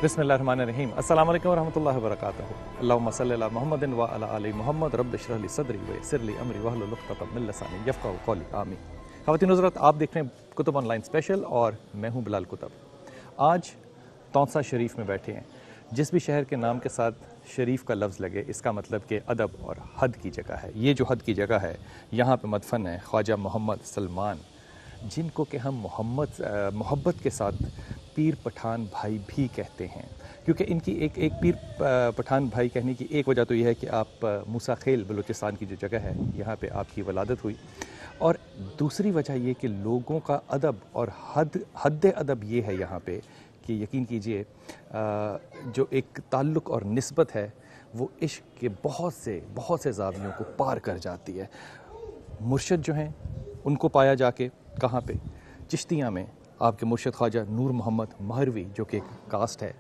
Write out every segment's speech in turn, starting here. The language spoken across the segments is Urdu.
بسم اللہ الرحمن الرحیم. السلام علیکم ورحمۃ اللہ وبرکاتہ. اللہم صلی علی محمد وعلی آل محمد. رب اشرح لی صدری ویسر لی امری واحلل عقدۃ من لسانی یفقہوا قولی. آمین. خواتین حضرات، آپ دیکھ رہے ہیں کتب آن لائن اسپیشل اور میں ہوں بلال کتب. آج تونسا شریف میں بیٹھے ہیں. جس بھی شہر کے نام کے ساتھ شریف کا لفظ لگے اس کا مطلب کہ ادب اور حد کی جگہ ہے. یہ جو حد کی جگہ ہے یہاں پہ مدفن ہے خواجہ محمد سلمان، جن کو کہ ہم محبت کے ساتھ پیر پٹھان بھائی بھی کہتے ہیں، کیونکہ ان کی ایک پیر پٹھان بھائی کہنے کی ایک وجہ تو یہ ہے کہ آپ موسیٰ خیل بلوچستان کی جو جگہ ہے یہاں پہ آپ کی ولادت ہوئی، اور دوسری وجہ یہ کہ لوگوں کا ادب اور حد ادب یہ ہے یہاں پہ کہ یقین کیجئے جو ایک تعلق اور نسبت ہے وہ عشق کے بہت سے زاویوں کو پار کر جاتی ہے. مرشد جو ہیں ان کو پایا جا کے کہاں پہ؟ چشتیاں میں آپ کے مرشد خواجہ نور محمد مہروی جو کہ ایک کاسٹ ہے،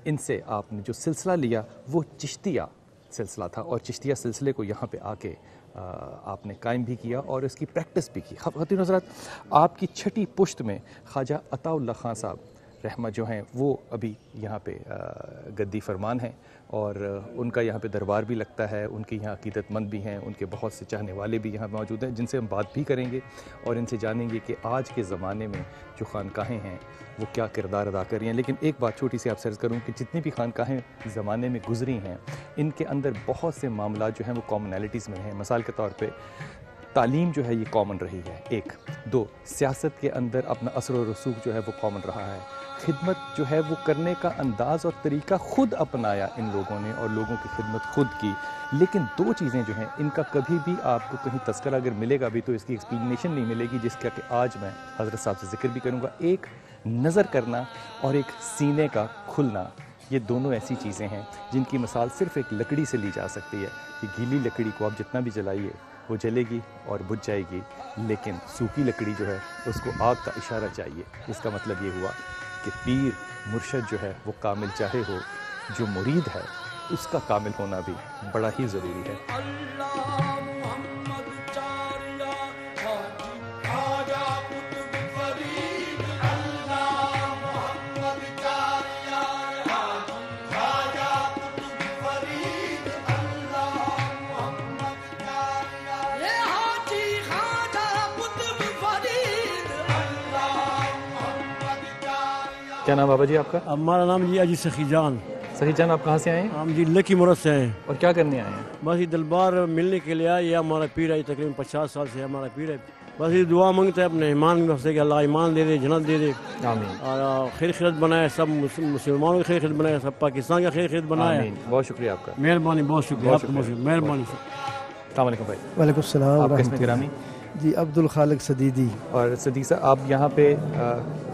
ان سے آپ نے جو سلسلہ لیا وہ چشتیہ سلسلہ تھا، اور چشتیہ سلسلے کو یہاں پہ آ کے آپ نے قائم بھی کیا اور اس کی پریکٹس بھی کی. خواتین حضرات، آپ کی چھٹی پشت میں خواجہ عطا اللہ خان صاحب رحمت جو ہیں وہ ابھی یہاں پہ گدی فرمان ہیں، اور ان کا یہاں پہ دربار بھی لگتا ہے. ان کے یہاں عقیدت مند بھی ہیں، ان کے بہت سے چاہنے والے بھی یہاں موجود ہیں جن سے ہم بات بھی کریں گے اور ان سے جانیں گے کہ آج کے زمانے میں جو خانقاہیں ہیں وہ کیا کردار ادا کر رہی ہیں. لیکن ایک بات چھوٹی سی آپ سے عرض کروں کہ جتنی بھی خانقاہیں زمانے میں گزری ہیں ان کے اندر بہت سے معاملات جو ہیں وہ کامنالٹیز میں ہیں. مثال کے طور پہ تعلیم جو ہے یہ کامن رہی ہے، 1 2 سیاست کے اندر اپنا اثر و رسوخ جو ہے وہ کامن رہا ہے. خدمت جو ہے وہ کرنے کا انداز اور طریقہ خود اپنایا ان لوگوں نے اور لوگوں کی خدمت خود کی. لیکن 2 چیزیں جو ہیں ان کا کبھی بھی آپ کو کہیں تذکرہ اگر ملے گا بھی تو اس کی ایکسپلینیشن نہیں ملے گی، جس کا کہ آج میں حضرت صاحب سے ذکر بھی کروں گا. ایک نظر کرنا اور ایک سینے کا کھلنا، یہ دونوں ایسی چیزیں ہیں جن کی مثال صرف ایک لکڑی سے لی جا سکتی ہے کہ گیلی لکڑی کو آپ جتنا بھی جلائیے وہ جلے گی اور بجھ جائے گی، لیکن سوکھی لکڑی جو ہے اس کو آگ کا اشارہ چاہیے. اس کا مطلب یہ ہوا کہ پیر مرشد جو ہے وہ کامل چاہے ہو، جو مرید ہے اس کا کامل ہونا بھی بڑا ہی ضروری ہے. کیا نام بابا جی آپ کا؟ ہمارا نام جی اجی سخی جان. سخی جان، آپ کہاں سے آئے ہیں؟ ہم جی لکی مرد سے ہیں. اور کیا کرنے آئے ہیں؟ بس یہ دلبار ملنے کے لیے آئے. یہ ہمارا پیر ہے، تقریباً 50 سال سے ہمارا پیر ہے. بس یہ دعا مانگتے ہیں اپنے ایمان میں سے کہ اللہ ایمان دے دے، جنت دے دے، آمین. اور خیر خیرت بنائے، سب مسلمانوں کی خیر خیرت بنائے، سب پاکستان کا خیر خیرت بنائے. آمین. بہت شکریہ آپ کا. مہربانی، بہت شکریہ آپ کا، مہربانی. السلام علیکم بھائی. وعلیکم السلام. آپ کا اسم گرامی؟ جی عبد الخالق صدیدی. اور صدیق صاحب، آپ یہاں پہ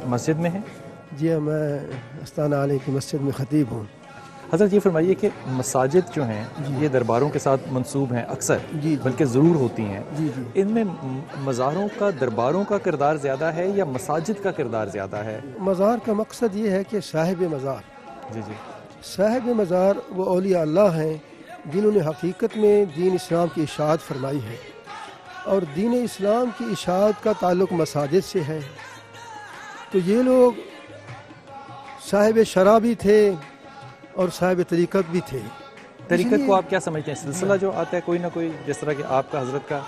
مسجد میں ہیں؟ جی میں استانہ علی کی مسجد میں خطیب ہوں. حضرت یہ فرمائیے کہ مساجد جو ہیں یہ درباروں کے ساتھ منسوب ہیں اکثر، بلکہ ضرور ہوتی ہیں. ان میں مزاروں کا، درباروں کا کردار زیادہ ہے یا مساجد کا کردار زیادہ ہے؟ مزار کا مقصد یہ ہے کہ صاحب مزار، جی صاحب مزار وہ اولیاء اللہ ہیں جنہوں نے حقیقت میں دین اسلام کی اشاعت فرمائی ہے، اور دین اسلام کی اشاعت کا تعلق مساجد سے ہے. تو یہ لوگ صاحب شرع بھی تھے اور صاحب طریقت بھی تھے. طریقت کو آپ کیا سمجھتے ہیں؟ سلسلہ جو آتا ہے کوئی نہ کوئی، جس طرح کہ آپ کا حضرت کا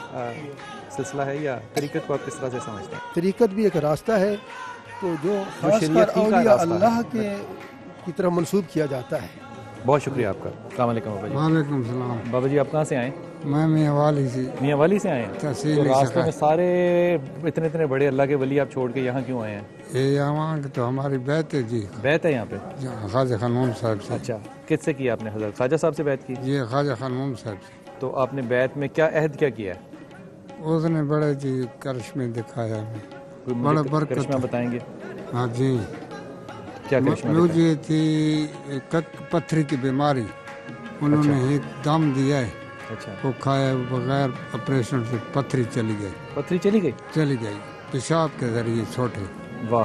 سلسلہ ہے، یا طریقت کو آپ کس طرح سے سمجھتے ہیں؟ طریقت بھی ایک راستہ ہے تو جو خاص کر اولیاء اللہ کی طرف منسوب کیا جاتا ہے. بہت شکریہ آپ کا. السلام علیکم بابا جی. وعلیکم السلام. بابا جی آپ کہاں سے آئے؟ میں میاں والی سے. میاں والی سے آئے ہیں؟ تحصیل تو راستے میں سارے اتنے بڑے اللہ کے ولی آپ چھوڑ کے یہاں کیوں آئے ہیں؟ یہاں تو ہماری بیعت ہے جی. بیعت ہے یہاں پہ؟ خواجہ خانون صاحب سے. اچھا، کس سے کی آپ نے حضرت؟ خواجہ صاحب سے بیعت کی؟ جی خواجہ خانون صاحب سے. تو آپ نے بیعت میں کیا عہد کیا کیا ہے؟ اس نے بڑے جی کرشمے دکھایا ہمیں، بڑا برکت. کرشمہ بتائیں گے؟ ہاں جی. کیا کرشمہ؟ مجھے تھی پتھری کی بیماری، انہوں نے ایک دم دیا ہے، وہ کھایا بغیر آپریشن سے پتھری چلی گئی. پتھری چلی گئی؟ چلی گئی پیشاب کے ذریعے چھوٹے. واہ.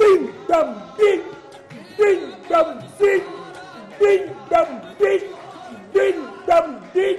Ding dum ding, ding dum ding, ding dum ding, ding dum ding.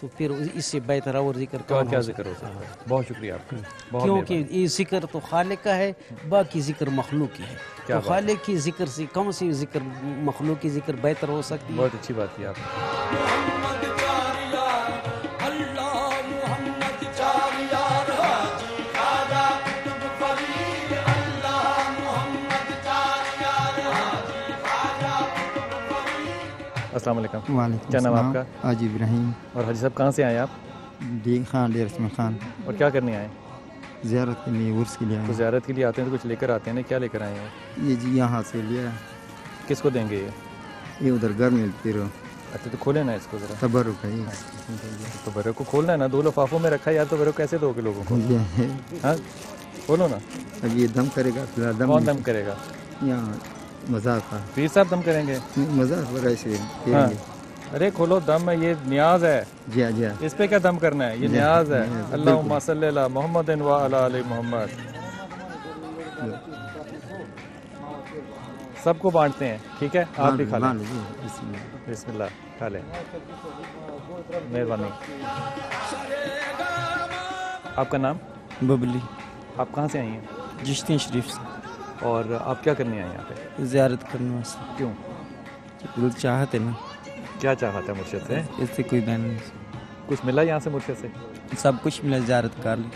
تو پھر اس سے بہتر اور ذکر کیا کون کیا ہو ذکر ہو سکتا ہے؟ بہت شکریہ آپ کا، بہت کیونکہ مہربانی۔ یہ ذکر تو خالق کا ہے، باقی ذکر مخلوق کی ہے، کیا تو بات خالق کی ذکر سے کم سی ذکر مخلوق کی ذکر بہتر ہو سکتی ہے۔ بہت اچھی بات کی آپ نے۔ محمد چار یار اللہ محمد چار یار حاجی خواجہ قطب فرید اللہ محمد چار یار حاجی خواجہ قطب فرید۔ السلام علیکم، وعلیکم کیا نام ہے السلام۔ آپ کا؟ حاجی ابراہیم اور حاجی صاحب کہاں سے آئے آپ؟ ڈیگ خان ڈیر اسم خان، اور کیا کرنے آئے؟ زیارت کے لیے، عرس کے لیے تو آئے زیارت کے لیے آتے ہیں تو کچھ لے کر آتے ہیں نا، کیا لے کر آئے ہیں؟ ہیں۔ یہ جی یہاں سے لیا، کس کو دیں گے یہ؟ یہ ادھر گھر میں پھر اچھا تو کھولے نا اس کو ذرا، تبرک ہے تو برے کو کھولنا ہے نا، دو لفافوں میں رکھا ہے یار، تو برے کیسے دو گے لوگوں کو؟ یہ ہے۔ ہاں کھولو نا۔ اب یہ دم کرے گا، فی الحال دم کون نہیں۔ دم کرے گا؟ یہاں مذاق کا پیر صاحب دم کریں گے؟ مذاق وغیرہ سے ہاں پھیریں گے۔ ارے کھولو، دم ہے، یہ نیاز ہے، جی ہاں جی ہاں۔ اس پہ کیا دم کرنا ہے، یہ نیاز ہے۔ بالکل۔ اللہم صلی علی محمد و علی آل محمد۔ سب کو بانٹتے ہیں، ٹھیک ہے؟ آپ بھی کھا لیں، مان لیجیے، بسم اللہ۔ بسم اللہ، کھا لیں، مہربانی۔ آپ کا نام؟ ببلی، آپ کہاں سے آئی ہیں جشتی شریف سے، اور آپ کیا کرنے آئے ہیں یہاں پہ؟ زیارت کرنے واسطے۔ کیوں؟ دل چاہتے نا، کیا چاہا تھا مرشد سے؟ اس سے کوئی بہن نہیں، کچھ ملا یہاں سے مرشد سے؟ سب کچھ ملا، زیارت کر لی۔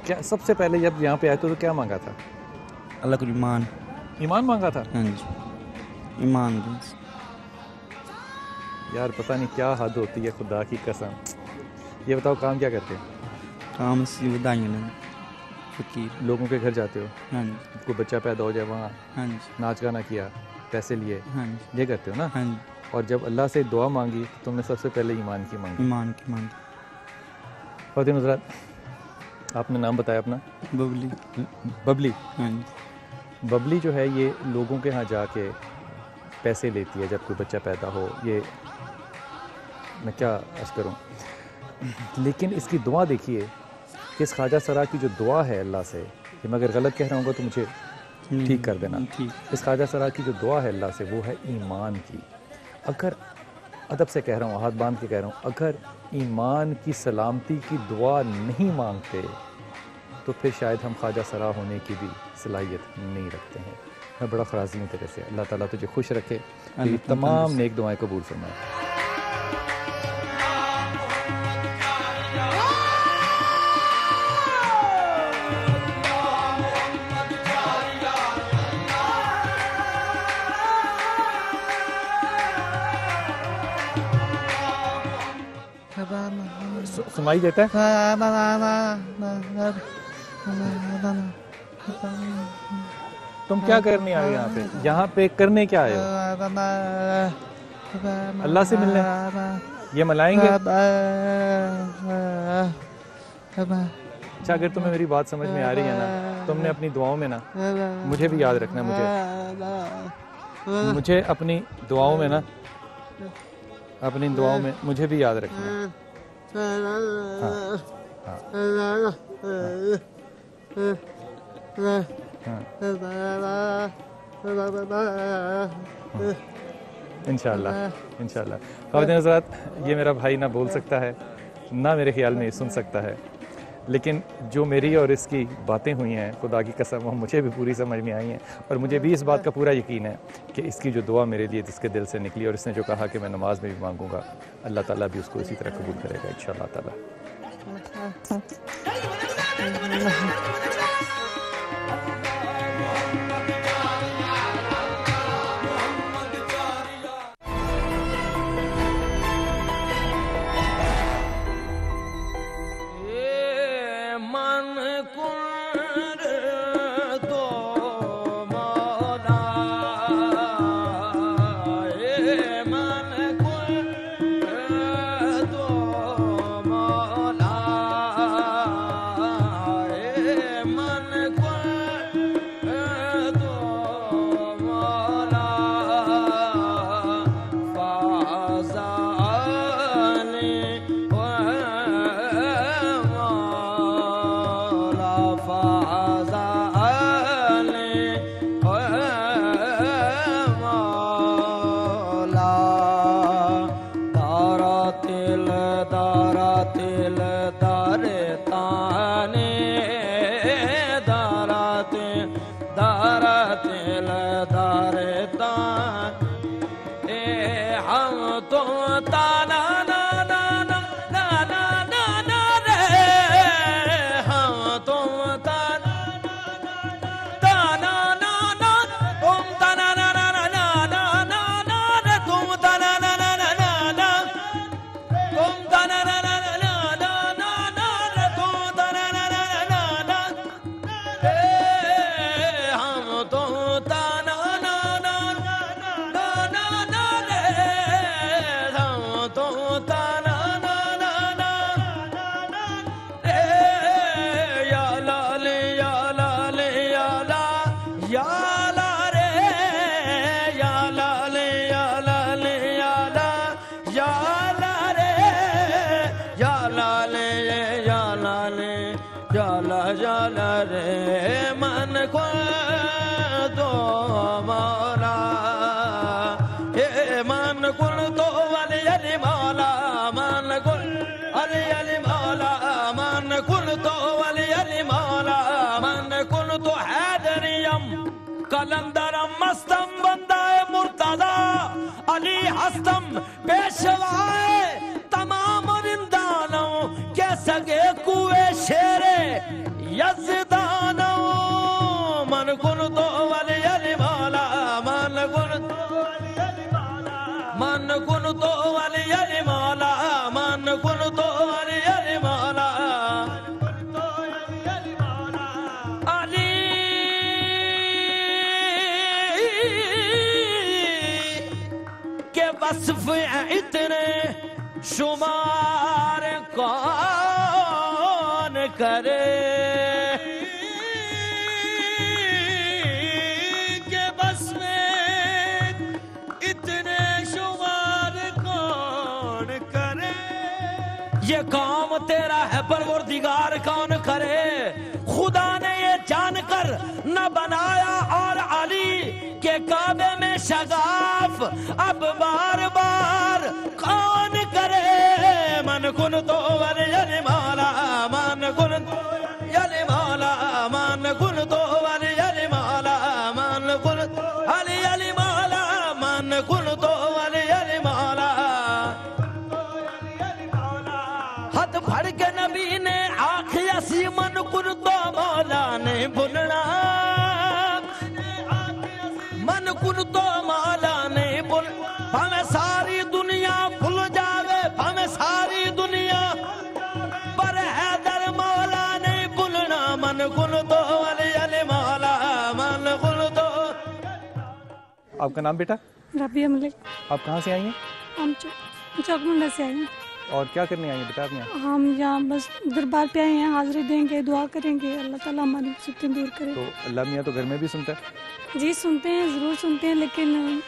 کیا سب سے پہلے جب یہاں پہ آئے تو کیا مانگا تھا؟ اللہ کو ایمان، ایمان مانگا تھا؟ ہاں جی، ایمان دو۔ یار پتہ نہیں کیا حد ہوتی ہے، خدا کی قسم۔ یہ بتاؤ کام کیا کرتے ہیں؟ کام سے ودائیاں لینا، فقیر، لوگوں کے گھر جاتے ہو، ہاں جی، کوئی بچہ پیدا ہو جائے وہاں ہاں جی، ناچ گانا کیا، پیسے لیے، ہاں جی، یہ کرتے ہو نا؟ ہاں جی، اور جب اللہ سے دعا مانگی تو تم نے سب سے پہلے ایمان کی مانگی۔ ایمان کی مانگ۔ خواتین حضرات، آپ نے نام بتایا اپنا؟ ببلی، ببلی۔ ہاں جی، ببلی جو ہے یہ لوگوں کے ہاں جا کے پیسے لیتی ہے جب کوئی بچہ پیدا ہو، یہ میں کیا عرض کروں، لیکن اس کی دعا دیکھیے کہ اس خواجہ سرا کی جو دعا ہے اللہ سے، کہ میں اگر غلط کہہ رہا ہوں گا تو مجھے ٹھیک کر دینا، ٹھیک، اس خواجہ سرا کی جو دعا ہے اللہ سے وہ ہے ایمان کی۔ اگر ادب سے کہہ رہا ہوں، ہاتھ باندھ کے کہہ رہا ہوں، اگر ایمان کی سلامتی کی دعا نہیں مانگتے تو پھر شاید ہم خواجہ سرا ہونے کی بھی صلاحیت نہیں رکھتے ہیں۔ میں بڑا خراضی ہوں تیرے سے، اللہ تعالیٰ تجھے خوش رکھے، تیری تمام نیک دعائیں قبول فرمائے۔ سنائی دیتا ہے؟ تم کیا کرنے آئے یہاں پہ؟ یہاں پہ کرنے کیا آئے ہو؟ اللہ سے ملنے؟ یہ ملائیں گے؟ اچھا اگر تمہیں میری بات سمجھ میں آ رہی ہے نا، تم نے اپنی دعاؤں میں نا مجھے بھی یاد رکھنا، مجھے اپنی دعاؤں میں نا، اپنی دعاؤں میں مجھے بھی یاد رکھنا ہے۔ انشاءاللہ انشاءاللہ۔ خواتین حضرات، یہ میرا بھائی نہ بول سکتا ہے نہ میرے خیال میں یہ سن سکتا ہے، لیکن جو میری اور اس کی باتیں ہوئی ہیں خدا کی قسم وہ مجھے بھی پوری سمجھ میں آئی ہیں، اور مجھے بھی اس بات کا پورا یقین ہے کہ اس کی جو دعا میرے لیے جس کے دل سے نکلی، اور اس نے جو کہا کہ میں نماز میں بھی مانگوں گا، اللہ تعالیٰ بھی اس کو اسی طرح قبول کرے گا انشاءاللہ تعالیٰ۔ جل رے من کن تو مولا من کن تو علی علی مولا من کن علی علی مولا من کن تو علی علی مولا من کن تو حیدریم کلندرم مستم بندہ مرتضی علی ہستم پیشوائے تمام رندانوں کے سگے کوئے شیر یزدانوں من کن تو علی علی مولا من کن تو علی علی مولا من کن تو علی علی مولا من کن تو علی علی مولا علی کے وصف اتنے شمار کون کرے کہ بس میں اتنے شمار کون کرے یہ کام تیرا ہے پروردگار کون کرے خدا نے یہ جان کر نہ بنایا اور علی کے کعبے میں شگاف اب بار بار کون کرے من کن تو علی علی مولا من کن تو علی مولا من کن تو علی علی مولا من کن علی علی مولا من کن تو علی علی مولا ہاتھ پھڑ کے نبی نے آنکھیں سی من کن تو مولا نہیں بھولنا من کن تو مولا نہیں بھول ہمیں ساری دنیا بھول جاوے ہمیں ساری دنیا پر حیدر مولا نہیں بھولنا من کن تو علی علی مولا من کن تو آپ کا نام بیٹا؟ ربیہ ملک۔ آپ کہاں سے آئی ہیں؟ ہم چوک منڈا سے آئے ہیں۔ اور کیا کرنے آئی ہیں بیٹا آپ یہاں؟ ہم یہاں بس دربار پہ آئے ہیں، حاضری دیں گے، دعا کریں گے، اللہ تعالیٰ ہماری مصیبتیں دور کرے۔ تو اللہ میاں تو گھر میں بھی سنتا ہے؟ جی سنتے ہیں، ضرور سنتے ہیں، لیکن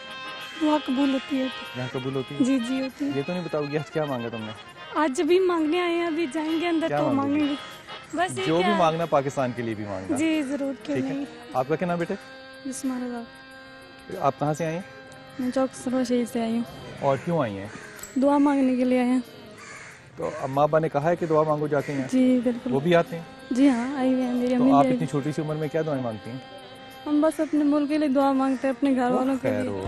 دعا قبول ہوتی ہے۔ یہاں قبول ہوتی ہے؟ جی جی ہوتی ہے۔ یہ تو نہیں بتاؤ گی آج کیا مانگا تم نے؟ آج ابھی مانگنے آئے ہیں، ابھی جائیں گے اندر تو مانگیں گے بس جو بھی مانگنا پاکستان کے لیے بھی مانگنا۔ جی ضرور، کیوں نہیں۔ آپ کا کیا نام بیٹے؟ بسمار اللہ۔ آپ کہاں سے آئی ہیں؟ میں چوک سروا شہید سے آئی ہوں۔ اور کیوں آئی ہیں؟ دعا مانگنے کے لیے آئے ہیں۔ تو اماں ابا نے کہا ہے کہ دعا مانگو جا کے یہاں؟ جی بالکل۔ وہ بھی آتے ہیں؟ جی ہاں آئی ہوئی ہیں، میری امی تو آپ بھی۔ اتنی چھوٹی سی عمر میں کیا دعائیں مانگتی ہیں؟ ہم بس اپنے ملک کے لیے دعا مانگتے ہیں، اپنے گھر والوں کے لیے۔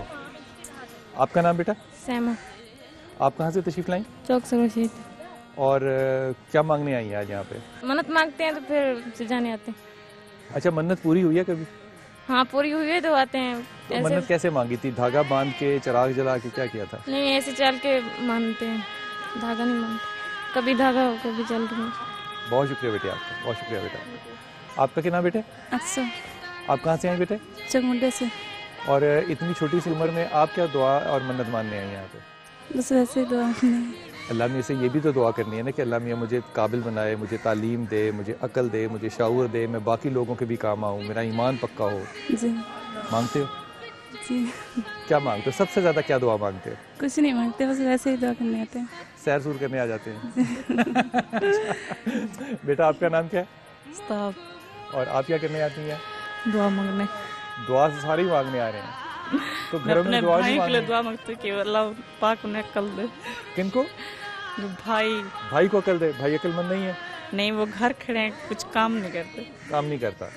آپ کا نام بیٹا؟ سیما۔ آپ کہاں سے تشریف لائیں؟ چوک سروا شہید۔ اور کیا مانگنے آئی ہیں آج یہاں پہ؟ منت مانگتے ہیں تو پھر جانے آتے ہیں۔ اچھا منت پوری ہوئی ہے کبھی؟ ہاں پوری ہوئی ہے تو آتے ہیں۔ تو منت کیسے مانگی تھی؟ دھاگا باندھ کے، چراغ جلا کے، کیا کیا تھا؟ نہیں ایسے چل کے مانتے ہیں، دھاگا نہیں مانتے، کبھی دھاگا ہو کبھی چل کے۔ بہت شکریہ بیٹے آپ کا، بہت شکریہ بیٹا۔ آپ کا کیا نام بیٹے؟ اچھا۔ آپ کہاں سے آئیں بیٹے؟ چکمنڈے سے۔ اور اتنی چھوٹی سی عمر میں آپ کیا دعا اور منت ماننے آئی ہیں یہاں پہ؟ بس ویسے ہی دعا کرنی ہے۔ اللہ میاں سے یہ بھی تو دعا کرنی ہے نا کہ اللہ میاں مجھے قابل بنائے، مجھے تعلیم دے، مجھے عقل دے، مجھے شعور دے، میں باقی لوگوں کے بھی کام آؤں، میرا ایمان پکا ہو۔ جی مانگتے ہو؟ جی۔ کیا مانگتے ہو؟ سب سے زیادہ کیا دعا مانگتے ہو؟ کچھ نہیں مانگتے، بس ویسے ہی دعا کرنے آتے ہیں، سیر سور کرنے آ جاتے ہیں۔ بیٹا آپ کا نام کیا ہے؟ استاب۔ اور آپ کیا کرنے آتی ہیں؟ دعا مانگنے۔ دعا سے سارے مانگنے آ رہے ہیں تو گھروں میں دعا نہیں مانگتے؟ دعا مانگتے کہ اللہ پاک انہیں عقل دے۔ کن کو؟ بھائی کو عقل دے۔ بھائی عقل مند نہیں ہے؟ نہیں، وہ گھر کھڑے ہیں، کچھ کام نہیں کرتے۔ کام نہیں کرتا؟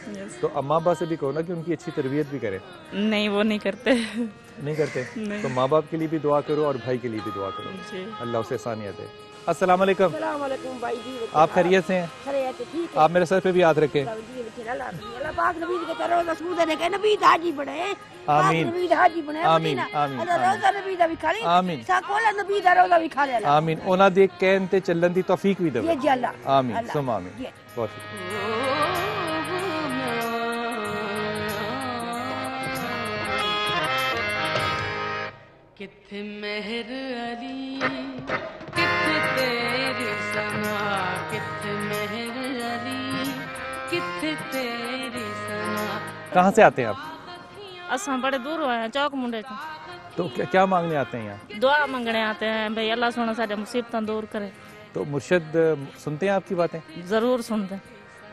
تو اماں ابا سے بھی کہو نا کہ ان کی اچھی تربیت بھی کرے۔ نہیں وہ نہیں کرتے۔ نہیں کرتے؟ تو ماں باپ کے لیے بھی دعا کرو اور بھائی کے لیے بھی دعا کرو، اللہ اسے آسانیت دے۔ السلام علیکم۔ السلام علیکم بھائی جی۔ آپ خیریت سے ہیں؟ خیریت ٹھیک ہے۔ آپ میرے سر پہ بھی ہاتھ رکھیں۔ اللہ پاک نبی کے چلو رسول نے کہ نبی حاجی بنے۔ آمین نبی حاجی بنے۔ آمین آمین اللہ روزہ نبی دا بھی کھا لے۔ آمین ساکولا نبی دا روزہ بھی کھا لے۔ آمین۔ انہاں دے کہن تے چلن دی توفیق بھی دے۔ جی اللہ آمین ثم آمین۔ بہت شکریہ۔ کتھ مہر علی کتھ تیری سنا، کتھ مہر علی کتھ تیری سنا۔ کہاں سے آتے ہیں آپ؟ اساں بڑے دور ہوئے ہیں، چوک منڈے سے۔ تو کیا مانگنے آتے ہیں یہاں؟ دعا مانگنے آتے ہیں بھئی اللہ سونا ساری مصیبتیں دور کرے۔ تو مرشد سنتے ہیں آپ کی باتیں؟ ضرور سنتے ہیں۔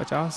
50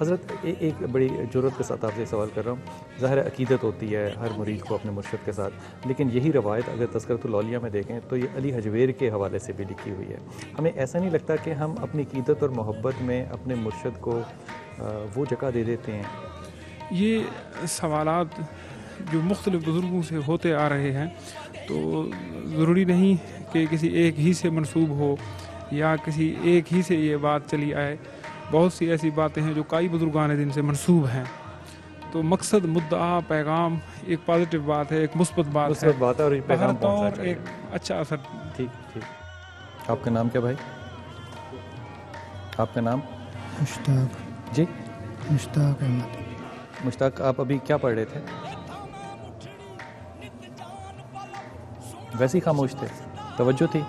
حضرت ایک بڑی جرات کے ساتھ آپ سے سوال کر رہا ہوں. ظاہر عقیدت ہوتی ہے ہر مرید کو اپنے مرشد کے ساتھ، لیکن یہی روایت اگر تذکرۃ الاولیاء میں دیکھیں تو یہ علی حجویر کے حوالے سے بھی لکھی ہوئی ہے. ہمیں ایسا نہیں لگتا کہ ہم اپنی عقیدت اور محبت میں اپنے مرشد کو وہ جگہ دے دیتے ہیں؟ یہ سوالات جو مختلف بزرگوں سے ہوتے آ رہے ہیں تو ضروری نہیں کہ کسی ایک ہی سے منسوب ہو یا کسی ایک ہی سے یہ بات چلی آئے. بہت سی ایسی باتیں ہیں جو کئی بزرگان دین سے منسوب ہیں. تو مقصد، مدعا، پیغام ایک پازیٹیو بات ہے، ایک مثبت بات ہے اور پیغام پہنچنا چاہیے، ایک اچھا اثر. ٹھیک. آپ کا نام کیا بھائی؟ آپ کا نام؟ مشتاق. جی مشتاق احمد. مشتاق، آپ ابھی کیا پڑھ رہے تھے؟ ویسے ہی خاموش تھے، توجہ تھی؟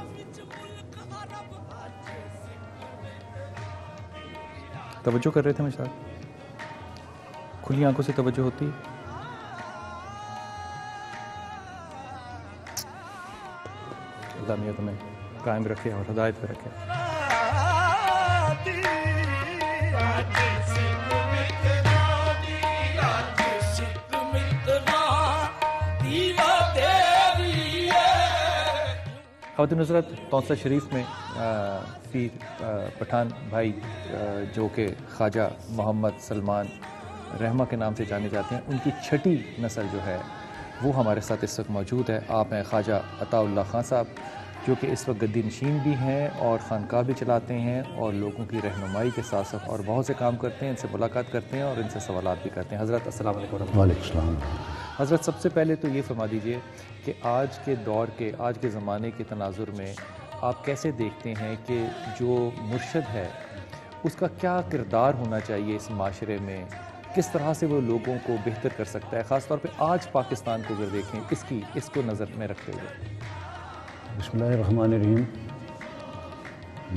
توجہ کر رہے تھے مشتاق؟ کھلی آنکھوں سے توجہ ہوتی؟ اللہ میاں تمہیں قائم رکھے اور ہدایت پہ رکھے. خواتین حضرات، تونسہ شریف میں پیر پٹھان بھائی جو کہ خواجہ محمد سلمان رحمہ کے نام سے جانے جاتے ہیں، ان کی چھٹی نسل جو ہے وہ ہمارے ساتھ اس وقت موجود ہے. آپ ہیں خواجہ عطا اللہ خان صاحب، جو کہ اس وقت گدی نشین بھی ہیں اور خانقاہ بھی چلاتے ہیں اور لوگوں کی رہنمائی کے ساتھ ساتھ اور بہت سے کام کرتے ہیں. ان سے ملاقات کرتے ہیں اور ان سے سوالات بھی کرتے ہیں. حضرت السلام علیکم ورحمۃ اللہ. وعلیکم السلام. حضرت سب سے پہلے تو یہ فرما دیجئے کہ آج کے دور کے، آج کے زمانے کے تناظر میں آپ کیسے دیکھتے ہیں کہ جو مرشد ہے اس کا کیا کردار ہونا چاہیے اس معاشرے میں، کس طرح سے وہ لوگوں کو بہتر کر سکتا ہے، خاص طور پہ آج پاکستان کو اگر دیکھیں اس کو نظر میں رکھتے ہوئے؟ بسم اللہ الرحمن الرحیم.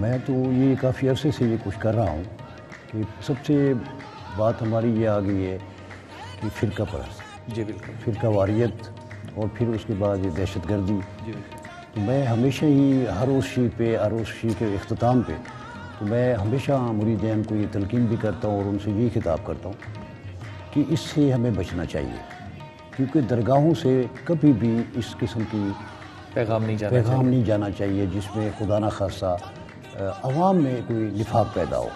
میں تو یہ کافی عرصے سے یہ کچھ کر رہا ہوں کہ سب سے بات ہماری یہ آ گئی ہے کہ فرقہ پرست. جی بالکل. فرقہ واریت اور پھر اس کے بعد یہ دہشت گردی. جی بالکل. تو میں ہمیشہ ہی ہر اس شی کے اختتام پہ تو میں ہمیشہ مریدین کو یہ تلقین بھی کرتا ہوں اور ان سے یہ خطاب کرتا ہوں کہ اس سے ہمیں بچنا چاہیے، کیونکہ درگاہوں سے کبھی بھی اس قسم کی پیغام نہیں جانا چاہیے جس میں خدا نہ خاصہ عوام میں کوئی نفاق پیدا ہو.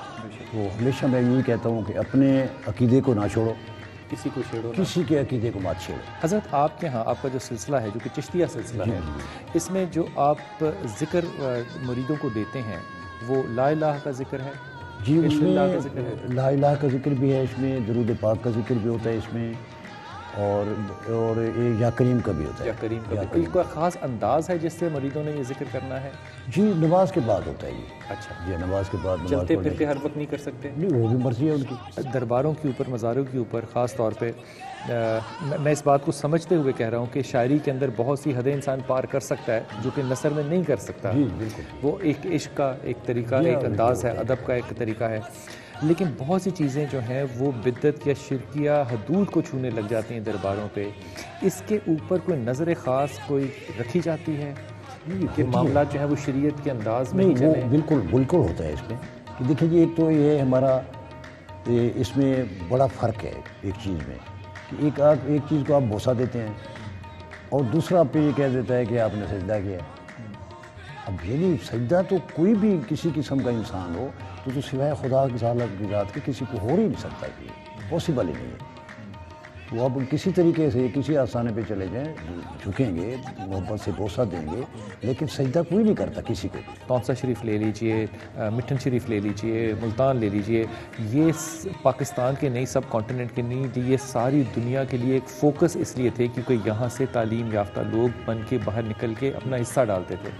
تو ہمیشہ میں یہی کہتا ہوں کہ اپنے عقیدے کو نہ چھوڑو، کسی کو چھیڑو، کسی کے عقیدے کو مت چھیڑو. حضرت آپ کے ہاں آپ کا جو سلسلہ ہے جو کہ چشتیہ سلسلہ ہے، اس میں جو آپ ذکر مریدوں کو دیتے ہیں وہ لا الہ کا ذکر ہے؟ جی، اس میں لا الہ کا ذکر بھی ہے، اس میں درود پاک کا ذکر بھی ہوتا ہے اس میں، اور یا کریم کا بھی ہوتا ہے. یا کریم کا بھی. کوئی خاص انداز ہے جس سے مریدوں نے یہ ذکر کرنا ہے؟ جی، نماز کے بعد ہوتا ہے یہ. اچھا. یہ نماز کے بعد. چلتے پھرتے ہر وقت نہیں کر سکتے؟ نہیں، وہ بھی مرضی ہے ان کی. درباروں کے اوپر، مزاروں کے اوپر خاص طور پہ میں اس بات کو سمجھتے ہوئے کہہ رہا ہوں کہ شاعری کے اندر بہت سی حدیں انسان پار کر سکتا ہے جو کہ نثر میں نہیں کر سکتا. جی بالکل. وہ ایک عشق کا ایک طریقہ، ایک انداز ہے، ادب کا ایک طریقہ ہے. لیکن بہت سی چیزیں جو ہیں وہ بدعت یا شرکیہ حدود کو چھونے لگ جاتی ہیں درباروں پہ. اس کے اوپر کوئی نظر خاص کوئی رکھی جاتی ہے کہ معاملات جو ہیں وہ شریعت کے انداز میں ہی چلیں؟ بالکل بالکل ہوتا ہے اس میں. کہ دیکھیں جی، ایک تو یہ ہمارا اس میں بڑا فرق ہے ایک چیز میں کہ ایک چیز کو آپ بوسہ دیتے ہیں اور دوسرا آپ پہ یہ کہہ دیتا ہے کہ آپ نے سجدہ کیا. اب یعنی سجدہ تو کوئی بھی کسی قسم کا انسان ہو تو سوائے خدا کی ذات کے کسی کو ہو ہی نہیں سکتا، کہ پاسبل ہی نہیں ہے. تو اب کسی طریقے سے کسی آستانے پہ چلے جائیں، جھکیں گے، محبت سے بوسہ دیں گے، لیکن سجدہ کوئی نہیں کرتا کسی کو. تونسہ شریف لے لیجئے، مٹھن شریف لے لیجئے، ملتان لے لیجئے، یہ پاکستان کے نہیں، سب کانٹیننٹ کے نہیں، یہ ساری دنیا کے لیے ایک فوکس اس لیے تھے کیونکہ یہاں سے تعلیم یافتہ لوگ بن کے باہر نکل کے اپنا حصہ ڈالتے تھے.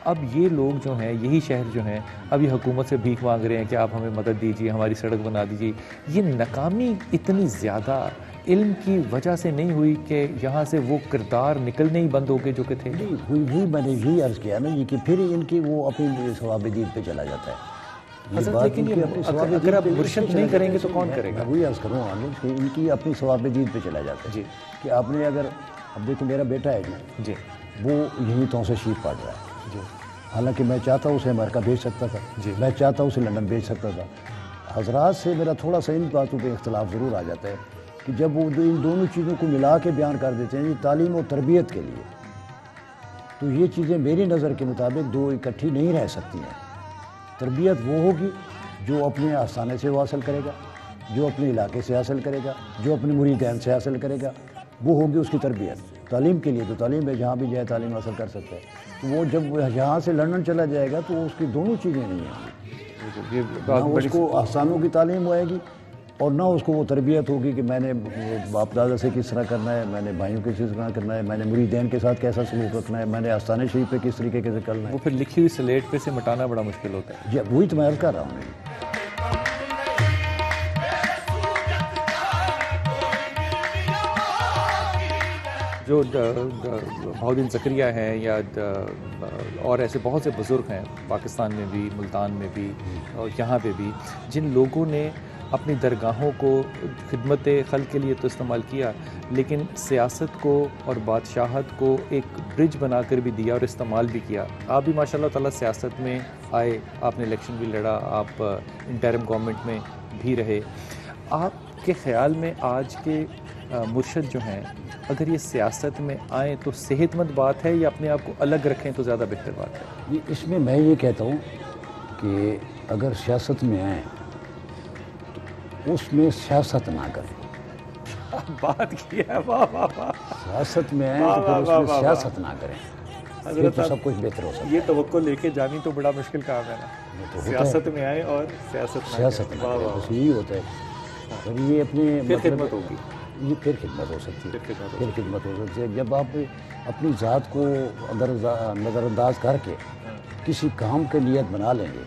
اب یہ لوگ جو ہیں، یہی شہر جو ہیں، اب یہ حکومت سے بھیک مانگ رہے ہیں کہ آپ ہمیں مدد دیجیے، ہماری سڑک بنا دیجیے. یہ ناکامی اتنی زیادہ علم کی وجہ سے نہیں ہوئی کہ یہاں سے وہ کردار نکلنے ہی بند ہو گئے جو کہ تھے؟ ہوئی. میں نے یہی عرض کیا نا، یہ کہ پھر ان کی وہ اپنی ثواب دین پہ چلا جاتا ہے. لیکن اگر آپ مرشد نہیں کریں گے تو کون کرے گا؟ وہی عرض کروں کہ ان کی اپنی ثواب دین پہ چلا جاتا ہے. جی. کہ آپ نے اگر اب دیکھو میرا بیٹا ہے جی، وہ یہیں تونسہ شریف پڑھ رہا ہے. جی. حالانکہ میں چاہتا ہوں اسے امریکہ بھیج سکتا تھا، میں چاہتا ہوں اسے لندن بھیج سکتا تھا. حضرات سے میرا تھوڑا سا ان باتوں پہ اختلاف ضرور آ جاتا ہے کہ جب وہ ان دونوں چیزوں کو ملا کے بیان کر دیتے ہیں تعلیم و تربیت کے لیے، تو یہ چیزیں میری نظر کے مطابق دو اکٹھی نہیں رہ سکتی ہیں۔ تربیت وہ ہوگی جو اپنے آستانے سے وہ حاصل کرے گا، جو اپنے علاقے سے حاصل کرے گا، جو اپنے مریدین سے حاصل کرے گا، وہ ہوگی اس کی تربیت۔ تعلیم کے لیے تو تعلیم ہے، جہاں بھی جائے تعلیم حاصل کر سکتا ہے، تو وہ جب یہاں سے لندن چلا جائے گا تو اس کی دونوں چیزیں نہیں ہیں، نہ اس کو آستانوں کی تعلیم ہوئے گی اور نہ اس کو وہ تربیت ہوگی کہ میں نے باپ دادا سے کس طرح کرنا ہے، میں نے بھائیوں کے کس طرح کرنا ہے، میں نے مریدین کے ساتھ کیسا سلوک رکھنا ہے، میں نے آستانے شریف پہ کس طریقے سے کرنا ہے۔ وہ پھر لکھی ہوئی سلیٹ پہ سے مٹانا بڑا مشکل ہوتا ہے۔ جی وہی تو میں عرض کر رہا ہوں۔ جو بہاؤالدین زکریہ ہیں یا اور ایسے بہت سے بزرگ ہیں پاکستان میں بھی، ملتان میں بھی اور یہاں پہ بھی، جن لوگوں نے اپنی درگاہوں کو خدمت خلق کے لیے تو استعمال کیا، لیکن سیاست کو اور بادشاہت کو ایک برج بنا کر بھی دیا اور استعمال بھی کیا۔ آپ بھی ماشاء اللہ تعالیٰ سیاست میں آئے، آپ نے الیکشن بھی لڑا، آپ انٹرم گورنمنٹ میں بھی رہے۔ آپ کے خیال میں آج کے مرشد جو ہیں اگر یہ سیاست میں آئیں تو صحت مند بات ہے یا اپنے آپ کو الگ رکھیں تو زیادہ بہتر بات ہے؟ اس میں میں یہ کہتا ہوں کہ اگر سیاست میں آئیں تو اس میں سیاست نہ کریں۔ بات کی ہے، واہ واہ واہ۔ سیاست میں آئیں تو پھر اس میں سیاست نہ کریں، یہ تو سب کچھ بہتر ہو سکتا ہے۔ یہ توقع لے کے جانی تو بڑا مشکل کام ہے نا، سیاست میں آئیں اور سیاست نہ کریں، بس یہی ہوتا ہے۔ اور یہ اپنے خدمت ہوگی، یہ پھر خدمت ہو سکتی ہے، پھر خدمت ہو سکتی ہے۔ جب آپ اپنی ذات کو اگر نظر انداز کر کے کسی کام کے نیت بنا لیں گے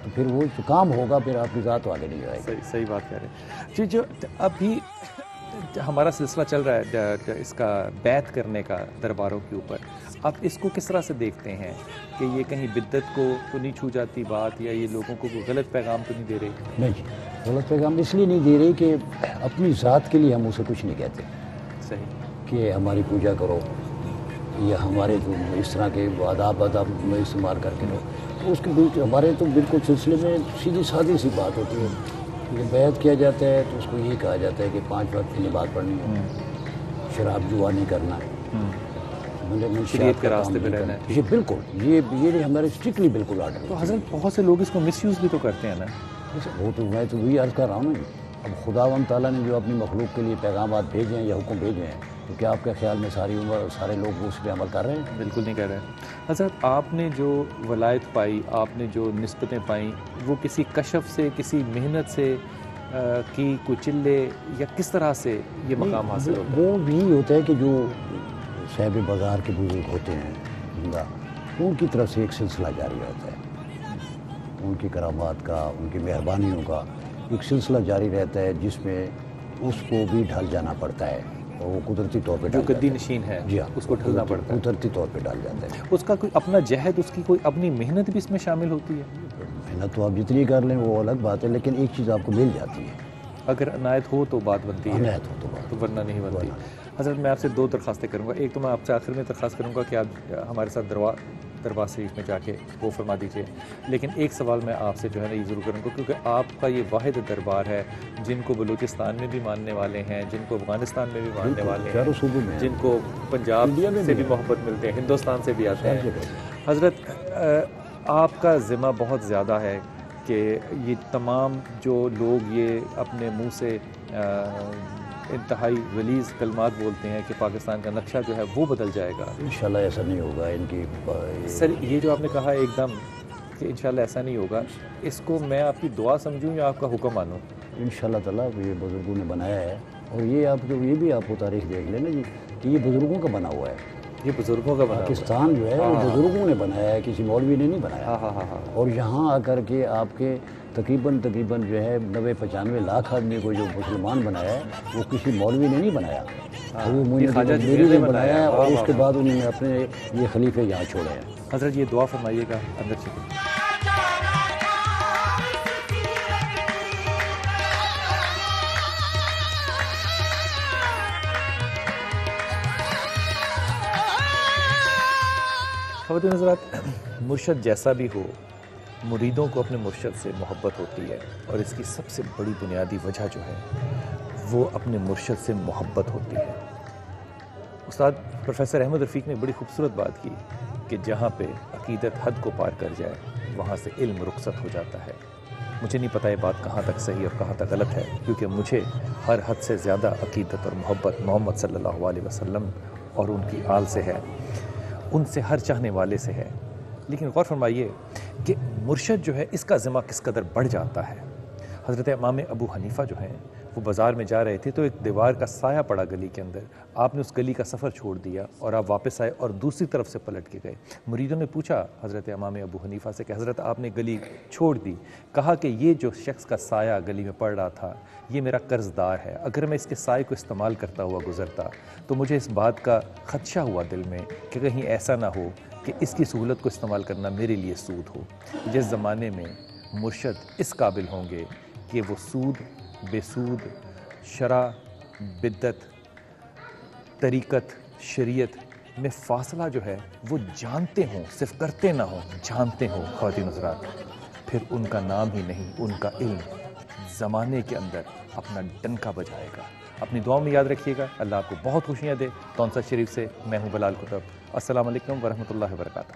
تو پھر وہ جو کام ہوگا پھر آپ کی ذات آگے نہیں جائے گی۔ صحیح بات کہہ رہے ہیں جی۔ جو ابھی ہمارا سلسلہ چل رہا ہے اس کا بیعت کرنے کا درباروں کے اوپر، آپ اس کو کس طرح سے دیکھتے ہیں کہ یہ کہیں بدعت کو تو نہیں چھو جاتی بات، یا یہ لوگوں کو کوئی غلط پیغام تو نہیں دے رہی؟ نہیں جی، غلط پیغام اس لیے نہیں دے رہی کہ اپنی ذات کے لیے ہم اسے کچھ نہیں کہتے۔ صحیح کہ ہماری پوجا کرو یا ہمارے اس طرح کے آداب میں استعمال کر کے لو، تو اس کے ہمارے تو بالکل سلسلے میں سیدھی سادی سی بات ہوتی ہے کہ بیعت کیا جاتا ہے تو اس کو یہ کہا جاتا ہے کہ 5 وقت کی نماز پڑھنی ہے، شراب جوا نہیں کرنا ہے، شریعت کے راستے پہ رہنا ہے۔ یہ بالکل یہ ہمارے اسٹرکٹلی بالکل آرڈر۔ تو حضرت بہت سے لوگ اس کو مس یوز بھی تو کرتے ہیں نا۔ وہ تو میں تو وہی عرض کر رہا ہوں نا، اب خداوند تعالیٰ نے جو اپنی مخلوق کے لیے پیغامات بھیجے ہیں یا حکم بھیجے ہیں، تو کیا آپ کے خیال میں ساری عمر سارے لوگ اس پہ عمل کر رہے ہیں؟ بالکل نہیں کر رہے ہیں۔ حضرت آپ نے جو ولایت پائی، آپ نے جو نسبتیں پائیں، وہ کسی کشف سے، کسی محنت سے کی کوئی چلے یا کس طرح سے یہ مقام حاصل ہوتا ہے؟ وہ یہی ہوتا ہے کہ جو صاحب بازار کے بزرگ ہوتے ہیں زندہ، ان کی طرف سے ایک سلسلہ جاری رہتا ہے، ان کی کرامات کا، ان کی مہربانیوں کا ایک سلسلہ جاری رہتا ہے، جس میں اس کو بھی ڈھل جانا پڑتا ہے، اور وہ قدرتی طور پہ جو گدی نشین ہے جی ہاں اس کو ڈھلنا پڑتا ہے، قدرتی طور پہ ڈال جاتا ہے۔ اس کا کوئی اپنا جہد، اس کی کوئی اپنی محنت بھی اس میں شامل ہوتی ہے؟ محنت تو آپ جتنی کر لیں وہ الگ بات ہے، لیکن ایک چیز آپ کو مل جاتی ہے، اگر عنایت ہو تو بات بنتی ہے، عنایت ہو تو بات، ورنہ نہیں بنتی۔ حضرت میں آپ سے 2 درخواستیں کروں گا۔ ایک تو میں آپ سے آخر میں درخواست کروں گا کہ آپ ہمارے ساتھ دربار شریف میں جا کے وہ فرما دیجیے، لیکن ایک سوال میں آپ سے جو ہے نا یہ ضرور کروں گا، کیونکہ آپ کا یہ واحد دربار ہے جن کو بلوچستان میں بھی ماننے والے ہیں، جن کو افغانستان میں بھی ماننے والے ہیں، جن کو پنجاب سے بھی محبت ملتے ہیں، ہندوستان سے بھی آتے ہیں۔ حضرت آپ کا ذمہ بہت زیادہ ہے کہ یہ تمام جو لوگ یہ اپنے منہ سے انتہائی غلیظ کلمات بولتے ہیں کہ پاکستان کا نقشہ جو ہے وہ بدل جائے گا، انشاءاللہ ایسا نہیں ہوگا۔ ان کی سر یہ جو آپ نے کہا ایک دم کہ انشاءاللہ ایسا نہیں ہوگا، اس کو میں آپ کی دعا سمجھوں یا آپ کا حکم مانوں؟ انشاءاللہ تعالیٰ یہ بزرگوں نے بنایا ہے، اور یہ آپ کو یہ بھی آپ کو تاریخ دیکھ لینا جی کہ یہ بزرگوں کا بنا ہوا ہے، یہ بزرگوں کا بنا ہوا ہے۔ پاکستان جو ہے وہ بزرگوں نے بنایا ہے، کسی مولوی نے نہیں بنایا۔ اور یہاں آ کر کے آپ کے تقریباً جو ہے 90-95 لاکھ آدمی کو جو مسلمان بنایا ہے وہ کسی مولوی نے نہیں بنایا، وہ میری نے بنایا ہے، اور اس کے بعد انہوں نے اپنے یہ خلیفے یہاں چھوڑے ہیں۔ حضرت یہ دعا فرمائیے گا اندر سے۔ خواتین حضرات، مرشد جیسا بھی ہو، مریدوں کو اپنے مرشد سے محبت ہوتی ہے، اور اس کی سب سے بڑی بنیادی وجہ جو ہے وہ اپنے مرشد سے محبت ہوتی ہے۔ استاد پروفیسر احمد رفیق نے بڑی خوبصورت بات کی کہ جہاں پہ عقیدت حد کو پار کر جائے وہاں سے علم رخصت ہو جاتا ہے۔ مجھے نہیں پتہ یہ بات کہاں تک صحیح اور کہاں تک غلط ہے، کیونکہ مجھے ہر حد سے زیادہ عقیدت اور محبت محمد صلی اللہ علیہ وسلم اور ان کی آل سے ہے، ان سے ہر چاہنے والے سے ہے۔ لیکن غور فرمائیے کہ مرشد جو ہے اس کا ذمہ کس قدر بڑھ جاتا ہے۔ حضرت امام ابو حنیفہ جو ہیں وہ بازار میں جا رہے تھے تو ایک دیوار کا سایہ پڑا گلی کے اندر، آپ نے اس گلی کا سفر چھوڑ دیا اور آپ واپس آئے اور دوسری طرف سے پلٹ کے گئے۔ مریدوں نے پوچھا حضرت امام ابو حنیفہ سے کہ حضرت آپ نے گلی چھوڑ دی، کہا کہ یہ جو شخص کا سایہ گلی میں پڑ رہا تھا یہ میرا قرض دار ہے، اگر میں اس کے سائے کو استعمال کرتا ہوا گزرتا تو مجھے اس بات کا خدشہ ہوا دل میں کہ کہیں ایسا نہ ہو کہ اس کی سہولت کو استعمال کرنا میرے لیے سود ہو۔ جس زمانے میں مرشد اس قابل ہوں گے کہ وہ سود، بے سود، شرع، بدعت، طریقت، شریعت میں فاصلہ جو ہے وہ جانتے ہوں، صرف کرتے نہ ہوں، جانتے ہوں خواتین حضرات، پھر ان کا نام ہی نہیں، ان کا علم زمانے کے اندر اپنا ڈنکا بجائے گا۔ اپنی دعاؤں میں یاد رکھیے گا۔ اللہ آپ کو بہت خوشیاں دے۔ تونسا شریف سے میں ہوں بلال کتب۔ السلام علیکم ورحمۃ اللہ وبرکاتہ۔